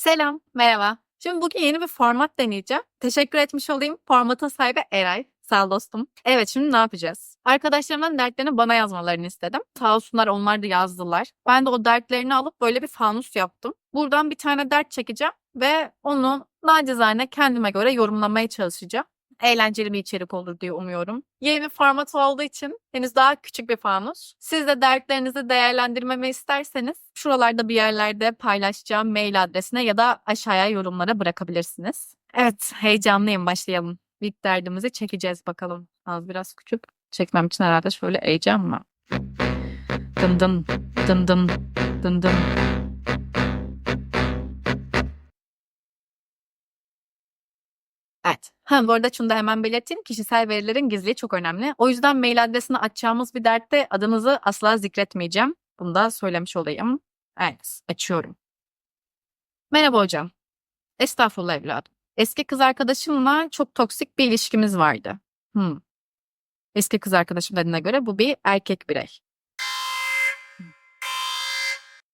Selam, merhaba. Şimdi bugün yeni bir format deneyeceğim. Teşekkür etmiş olayım. Formatın sahibi Eray. Sağ ol dostum. Evet, şimdi ne yapacağız? Arkadaşlarımdan dertlerini bana yazmalarını istedim. Sağ olsunlar, onlar da yazdılar. Ben de o dertlerini alıp böyle bir fanus yaptım. Buradan bir tane dert çekeceğim ve onu nacizane kendime göre yorumlamaya çalışacağım. Eğlenceli bir içerik olur diye umuyorum. Yeni bir format olduğu için henüz daha küçük bir fanus. Siz de dertlerinizi değerlendirmemi isterseniz şuralarda bir yerlerde paylaşacağım mail adresine ya da aşağıya yorumlara bırakabilirsiniz. Evet, heyecanlıyım. Başlayalım. İlk derdimizi çekeceğiz bakalım. Az biraz küçük. Çekmem için herhalde şöyle eğeceğim mi? Dın dın dın dın dın dın. Evet. Bu arada şunu da hemen belirteyim. Kişisel verilerin gizliliği çok önemli. O yüzden mail adresine açacağımız bir dertte adınızı asla zikretmeyeceğim. Bunu da söylemiş olayım. Evet, açıyorum. Merhaba hocam. Estağfurullah evladım. Eski kız arkadaşımla çok toksik bir ilişkimiz vardı. Hmm. Eski kız arkadaşım dediğine göre bu bir erkek birey.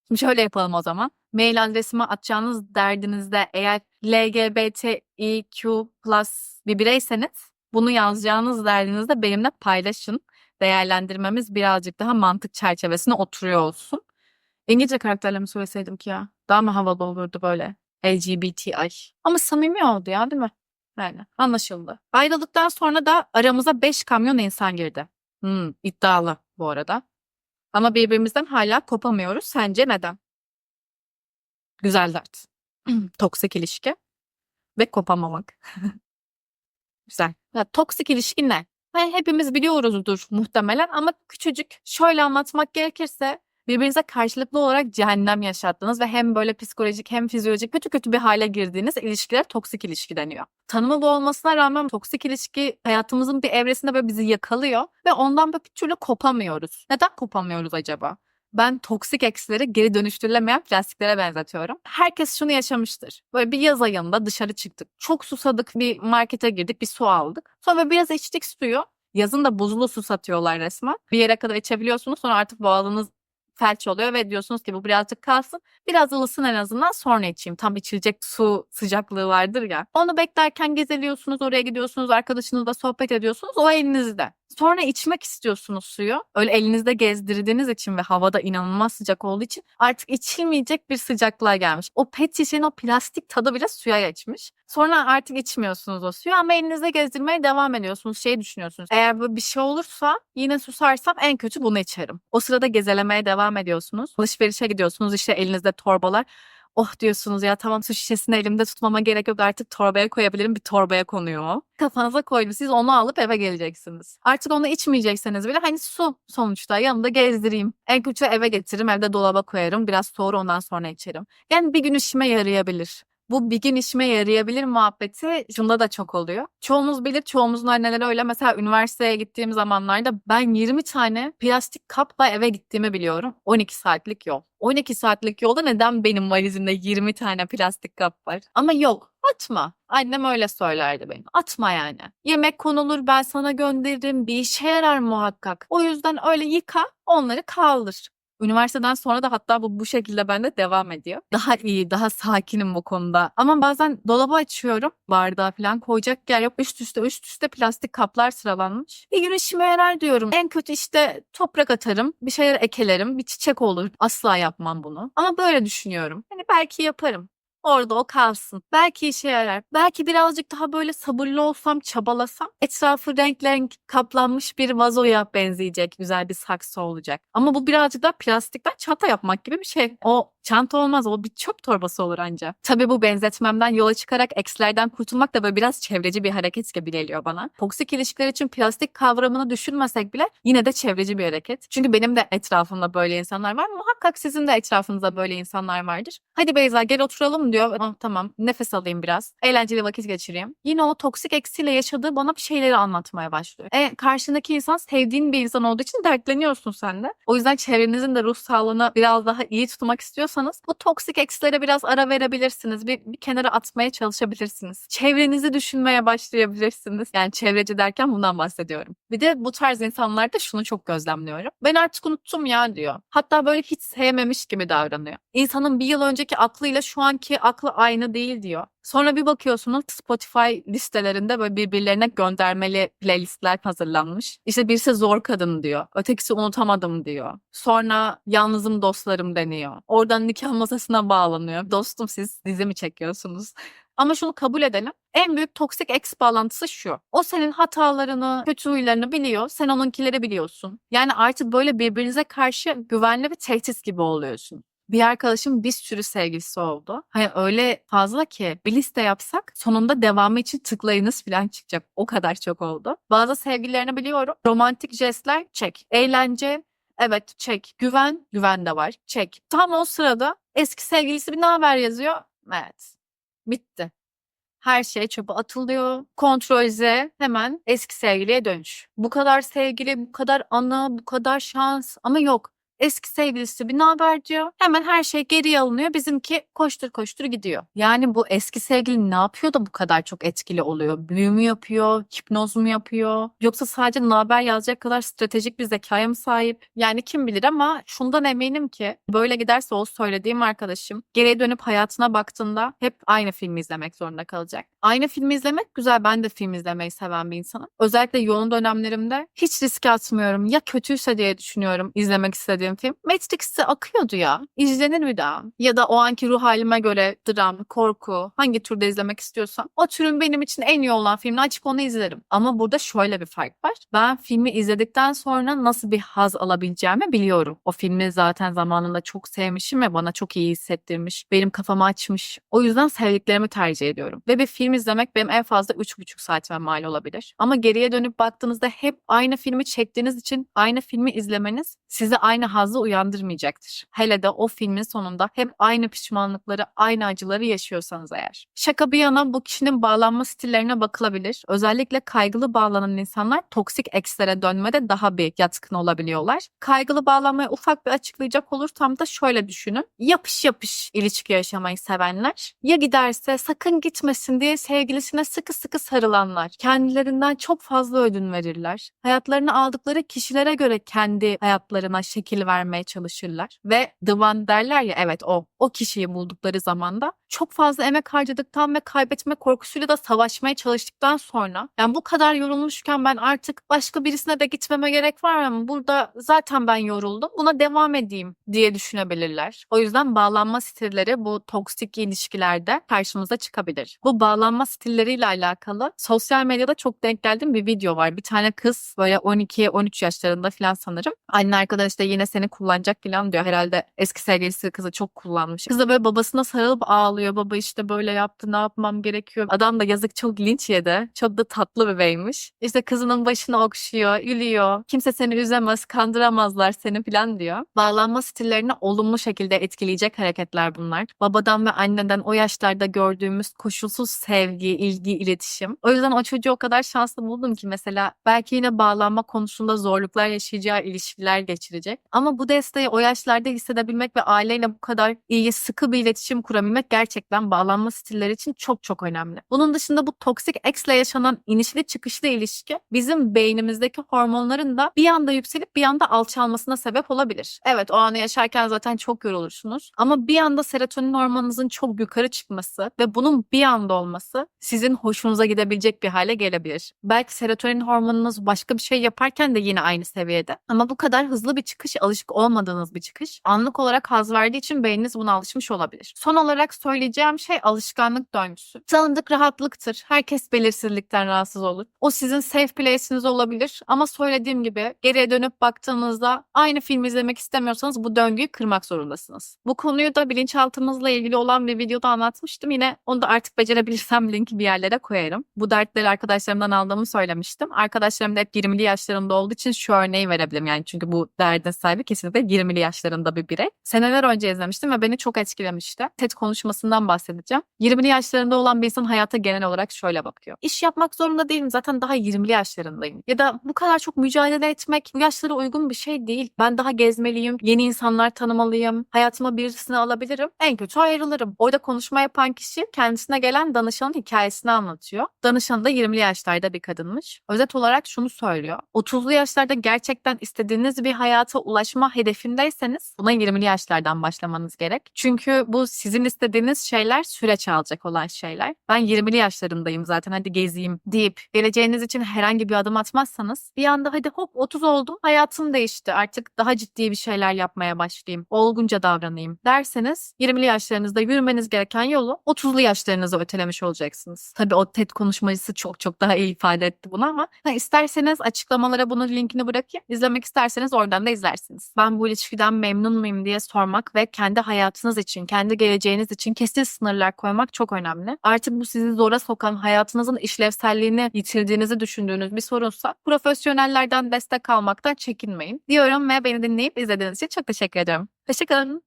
Şimdi şöyle yapalım o zaman. Mail adresime atacağınız derdinizde eğer LGBTIQ+ bir bireyseniz bunu yazacağınız derdinizde benimle paylaşın. Değerlendirmemiz birazcık daha mantık çerçevesine oturuyor olsun. İngilizce karakterle mi söyleseydim ki ya? Daha mı havalı olurdu böyle? LGBTI. Ama samimi oldu ya, değil mi? Yani anlaşıldı. Ayrıldıktan sonra da aramıza 5 kamyon insan girdi. İddialı bu arada. Ama birbirimizden hala kopamıyoruz. Sence neden? Güzel dert. Toksik ilişki ve kopamamak. Güzel. Ya, toksik ilişki ne? Hepimiz biliyoruzdur muhtemelen ama küçücük şöyle anlatmak gerekirse birbirinize karşılıklı olarak cehennem yaşattığınız ve hem böyle psikolojik hem fizyolojik kötü kötü bir hale girdiğiniz ilişkiler toksik ilişki deniyor. Tanımı bu olmasına rağmen toksik ilişki hayatımızın bir evresinde böyle bizi yakalıyor ve ondan böyle bir türlü kopamıyoruz. Neden kopamıyoruz acaba? Ben toksik eksileri geri dönüştürülemeyen plastiklere benzetiyorum. Herkes şunu yaşamıştır. Böyle bir yaz ayında dışarı çıktık. Çok susadık, bir markete girdik, bir su aldık. Sonra biraz içtik suyu. Yazın da buzlu su satıyorlar resmen. Bir yere kadar içebiliyorsunuz. Sonra artık boğazınız felç oluyor ve diyorsunuz ki bu birazcık kalsın. Biraz ılısın en azından, sonra içeyim. Tam içilecek su sıcaklığı vardır ya. Onu beklerken gezeliyorsunuz, oraya gidiyorsunuz, arkadaşınızla sohbet ediyorsunuz. O elinizde. Sonra içmek istiyorsunuz suyu. Öyle elinizde gezdirdiğiniz için ve havada inanılmaz sıcak olduğu için artık içilmeyecek bir sıcaklığa gelmiş. O pet şişenin o plastik tadı bile suya geçmiş. Sonra artık içmiyorsunuz o suyu ama elinizde gezdirmeye devam ediyorsunuz. Şey düşünüyorsunuz. Eğer böyle bir şey olursa yine susarsam en kötü bunu içerim. O sırada gezelemeye devam ediyorsunuz. Alışverişe gidiyorsunuz, işte elinizde torbalar. Oh diyorsunuz, ya tamam, su şişesini elimde tutmama gerek yok, artık torbaya koyabilirim, bir torbaya konuyor o. Kafanıza koydu, siz onu alıp eve geleceksiniz. Artık onu içmeyecekseniz bile hani su sonuçta yanımda gezdireyim. En kötü eve getiririm, evde dolaba koyarım, biraz soğur, ondan sonra içerim. Yani bir gün işime yarayabilir. Bu bir gün işime yarayabilir muhabbeti şunda da çok oluyor. Çoğumuz bilir, çoğumuzun anneleri öyle. Mesela üniversiteye gittiğim zamanlarda ben 20 tane plastik kapla eve gittiğimi biliyorum. 12 saatlik yol. 12 saatlik yolda neden benim valizimde 20 tane plastik kap var? Ama yok. Atma. Annem öyle söylerdi benim. Atma yani. Yemek konulur, ben sana gönderirim. Bir işe yarar muhakkak. O yüzden öyle yıka, onları kaldır. Üniversiteden sonra da hatta bu şekilde bende devam ediyor. Daha iyi, daha sakinim bu konuda. Ama bazen dolabı açıyorum, bardağı falan koyacak yer yok. Üst üste plastik kaplar sıralanmış. Bir gün işime yarar diyorum. En kötü işte toprak atarım, bir şeyler ekelerim, bir çiçek olur. Asla yapmam bunu. Ama böyle düşünüyorum. Hani belki yaparım. Orada o kalsın. Belki işe yarar. Belki birazcık daha böyle sabırlı olsam, çabalasam etrafı renk renk kaplanmış bir vazoya benzeyecek, güzel bir saksı olacak. Ama bu birazcık daha plastikten çanta yapmak gibi bir şey. O çanta olmaz, o bir çöp torbası olur anca. Tabii bu benzetmemden yola çıkarak ekslerden kurtulmak da böyle biraz çevreci bir hareket gibi geliyor bana. Toksik ilişkiler için plastik kavramını düşünmesek bile yine de çevreci bir hareket. Çünkü benim de etrafımda böyle insanlar var. Muhakkak sizin de etrafınızda böyle insanlar vardır. Hadi Beyza, gel oturalım diyor. Tamam, nefes alayım biraz. Eğlenceli vakit geçireyim. Yine o toksik eksiyle yaşadığı bana bir şeyleri anlatmaya başlıyor. Karşındaki insan sevdiğin bir insan olduğu için dertleniyorsun sen de. O yüzden çevrenizin de ruh sağlığını biraz daha iyi tutmak istiyorsan istiyorsanız bu toksik ekslere biraz ara verebilirsiniz. Bir kenara atmaya çalışabilirsiniz. Çevrenizi düşünmeye başlayabilirsiniz. Yani çevreci derken bundan bahsediyorum. Bir de bu tarz insanlarda şunu çok gözlemliyorum. Ben artık unuttum ya diyor. Hatta böyle hiç sevmemiş gibi davranıyor. İnsanın bir yıl önceki aklıyla şu anki aklı aynı değil diyor. Sonra bir bakıyorsunuz Spotify listelerinde böyle birbirlerine göndermeli playlistler hazırlanmış. İşte birisi zor kadın diyor. Ötekisi unutamadım diyor. Sonra yalnızım dostlarım deniyor. Oradan nikah masasına bağlanıyor. Dostum siz dizi mi çekiyorsunuz? Ama şunu kabul edelim. En büyük toksik ex bağlantısı şu. O senin hatalarını, kötü huylarını biliyor. Sen onunkileri biliyorsun. Yani artık böyle birbirinize karşı güvenli bir tehdit gibi oluyorsun. Bir arkadaşım bir sürü sevgilisi oldu. Hani öyle fazla ki bir liste yapsak sonunda devamı için tıklayınız falan çıkacak. O kadar çok oldu. Bazı sevgililerini biliyorum. Romantik jestler çek. Eğlence evet çek. Güven de var. Çek. Tam o sırada eski sevgilisi bir ne haber yazıyor. Evet. Bitti. Her şey çöpe atılıyor. Kontrol Z, hemen eski sevgiliye dönüş. Bu kadar sevgili, bu kadar anı, bu kadar şans ama yok. Eski sevgilisi bir ne haber diyor. Hemen her şey geriye alınıyor. Bizimki koştur koştur gidiyor. Yani bu eski sevgili ne yapıyor da bu kadar çok etkili oluyor? Büyü mü yapıyor? Hipnoz mu yapıyor? Yoksa sadece ne haber yazacak kadar stratejik bir zekaya mı sahip? Yani kim bilir ama şundan eminim ki böyle giderse o söylediğim arkadaşım geriye dönüp hayatına baktığında hep aynı filmi izlemek zorunda kalacak. Aynı filmi izlemek güzel. Ben de film izlemeyi seven bir insanım. Özellikle yoğun dönemlerimde hiç riske atmıyorum. Ya kötüyse diye düşünüyorum izlemek istediğim film. Matrix'te akıyordu ya. İzlenir bir daha. Ya da o anki ruh halime göre dram, korku, hangi türde izlemek istiyorsam o türün benim için en iyi olan filmini açıp onu izlerim. Ama burada şöyle bir fark var. Ben filmi izledikten sonra nasıl bir haz alabileceğimi biliyorum. O filmi zaten zamanında çok sevmişim ve bana çok iyi hissettirmiş. Benim kafamı açmış. O yüzden sevdiklerimi tercih ediyorum. Ve bir film izlemek benim en fazla 3,5 saatime mal olabilir. Ama geriye dönüp baktığınızda hep aynı filmi çektiğiniz için aynı filmi izlemeniz size aynı hazzı uyandırmayacaktır. Hele de o filmin sonunda hep aynı pişmanlıkları, aynı acıları yaşıyorsanız eğer. Şaka bir yana bu kişinin bağlanma stillerine bakılabilir. Özellikle kaygılı bağlanan insanlar toksik ekslere dönmede daha bir yatkın olabiliyorlar. Kaygılı bağlanmayı ufak bir açıklayacak olursam da şöyle düşünün. Yapış yapış ilişki yaşamayı sevenler, ya giderse sakın gitmesin diye sevgilisine sıkı sıkı sarılanlar, kendilerinden çok fazla ödün verirler. Hayatlarını aldıkları kişilere göre kendi hayatlarına şekil vermeye çalışırlar. Ve the one derler ya, evet o kişiyi buldukları zaman da çok fazla emek harcadıktan ve kaybetme korkusuyla da savaşmaya çalıştıktan sonra yani bu kadar yorulmuşken ben artık başka birisine de gitmeme gerek var mı? Burada zaten ben yoruldum. Buna devam edeyim diye düşünebilirler. O yüzden bağlanma stilleri bu toksik ilişkilerde karşımıza çıkabilir. Bu bağlanma stilleriyle alakalı sosyal medyada çok denk geldiğim bir video var. Bir tane kız böyle 12-13 yaşlarında falan sanırım. Anne arkadaş da yine seni kullanacak falan diyor. Herhalde eski sevgilisi kızı çok kullanmış. Kız da böyle babasına sarılıp ağlıyor. Baba işte böyle yaptı, ne yapmam gerekiyor. Adam da yazık çok linç yedi. Çok da tatlı bir beymiş. İşte kızının başını okşuyor, gülüyor. Kimse seni üzemez, kandıramazlar seni falan diyor. Bağlanma stillerini olumlu şekilde etkileyecek hareketler bunlar. Babadan ve anneden o yaşlarda gördüğümüz koşulsuz sevgi, ilgi, iletişim. O yüzden o çocuğu o kadar şanslı buldum ki mesela belki yine bağlanma konusunda zorluklar yaşayacağı ilişkiler geçirecek. Ama bu desteği o yaşlarda hissedebilmek ve aileyle bu kadar iyi, sıkı bir iletişim kurabilmek gerçekten bağlanma stilleri için çok çok önemli. Bunun dışında bu toksik ex'le yaşanan inişli çıkışlı ilişki bizim beynimizdeki hormonların da bir anda yükselip bir anda alçalmasına sebep olabilir. Evet, o anı yaşarken zaten çok yorulursunuz ama bir anda serotonin hormonunuzun çok yukarı çıkması ve bunun bir anda olması sizin hoşunuza gidebilecek bir hale gelebilir. Belki serotonin hormonunuz başka bir şey yaparken de yine aynı seviyede ama bu kadar hızlı bir çıkış, alışık olmadığınız bir çıkış. Anlık olarak haz verdiği için beyniniz buna alışmış olabilir. Son olarak söyleyeceğim şey alışkanlık döngüsü. Tanıdık rahatlıktır. Herkes belirsizlikten rahatsız olur. O sizin safe place'iniz olabilir ama söylediğim gibi geriye dönüp baktığınızda aynı filmi izlemek istemiyorsanız bu döngüyü kırmak zorundasınız. Bu konuyu da bilinçaltımızla ilgili olan bir videoda anlatmıştım. Yine onu da artık becerebilirsem linki bir yerlere koyarım. Bu dertleri arkadaşlarımdan aldığımı söylemiştim. Arkadaşlarım da hep 20'li yaşlarında olduğu için şu örneği verebilirim. Yani çünkü bu derdin sahibi kesinlikle 20'li yaşlarında bir birey. Seneler önce izlemiştim ve beni beni çok etkilemişti. TED konuşmasından bahsedeceğim. 20'li yaşlarında olan bir insan hayata genel olarak şöyle bakıyor. İş yapmak zorunda değilim. Zaten daha 20'li yaşlarındayım. Ya da bu kadar çok mücadele etmek bu yaşlara uygun bir şey değil. Ben daha gezmeliyim. Yeni insanlar tanımalıyım. Hayatıma birisini alabilirim. En kötü ayrılırım. Orada konuşma yapan kişi kendisine gelen danışanın hikayesini anlatıyor. Danışan da 20'li yaşlarda bir kadınmış. Özet olarak şunu söylüyor. 30'lu yaşlarda gerçekten istediğiniz bir hayata ulaşma hedefindeyseniz buna 20'li yaşlardan başlamanız gerek. Çünkü bu sizin istediğiniz şeyler süreç alacak olan şeyler. Ben 20'li yaşlarındayım zaten hadi gezeyim deyip geleceğiniz için herhangi bir adım atmazsanız bir anda hadi hop 30 oldum hayatım değişti artık daha ciddi bir şeyler yapmaya başlayayım. Olgunca davranayım derseniz 20'li yaşlarınızda yürümeniz gereken yolu 30'lu yaşlarınıza ötelemiş olacaksınız. Tabii o TED konuşmacısı çok daha iyi ifade etti bunu ama isterseniz açıklamalara bunun linkini bırakayım. İzlemek isterseniz oradan da izlersiniz. Ben bu ilişkiden memnun muyum diye sormak ve kendi hayatınız için, kendi geleceğiniz için kesin sınırlar koymak çok önemli. Artık bu sizi zora sokan, hayatınızın işlevselliğini yitirdiğinizi düşündüğünüz bir sorunsa profesyonellerden destek almaktan çekinmeyin diyorum ve beni dinleyip izlediğiniz için çok teşekkür ediyorum. Hoşçakalın.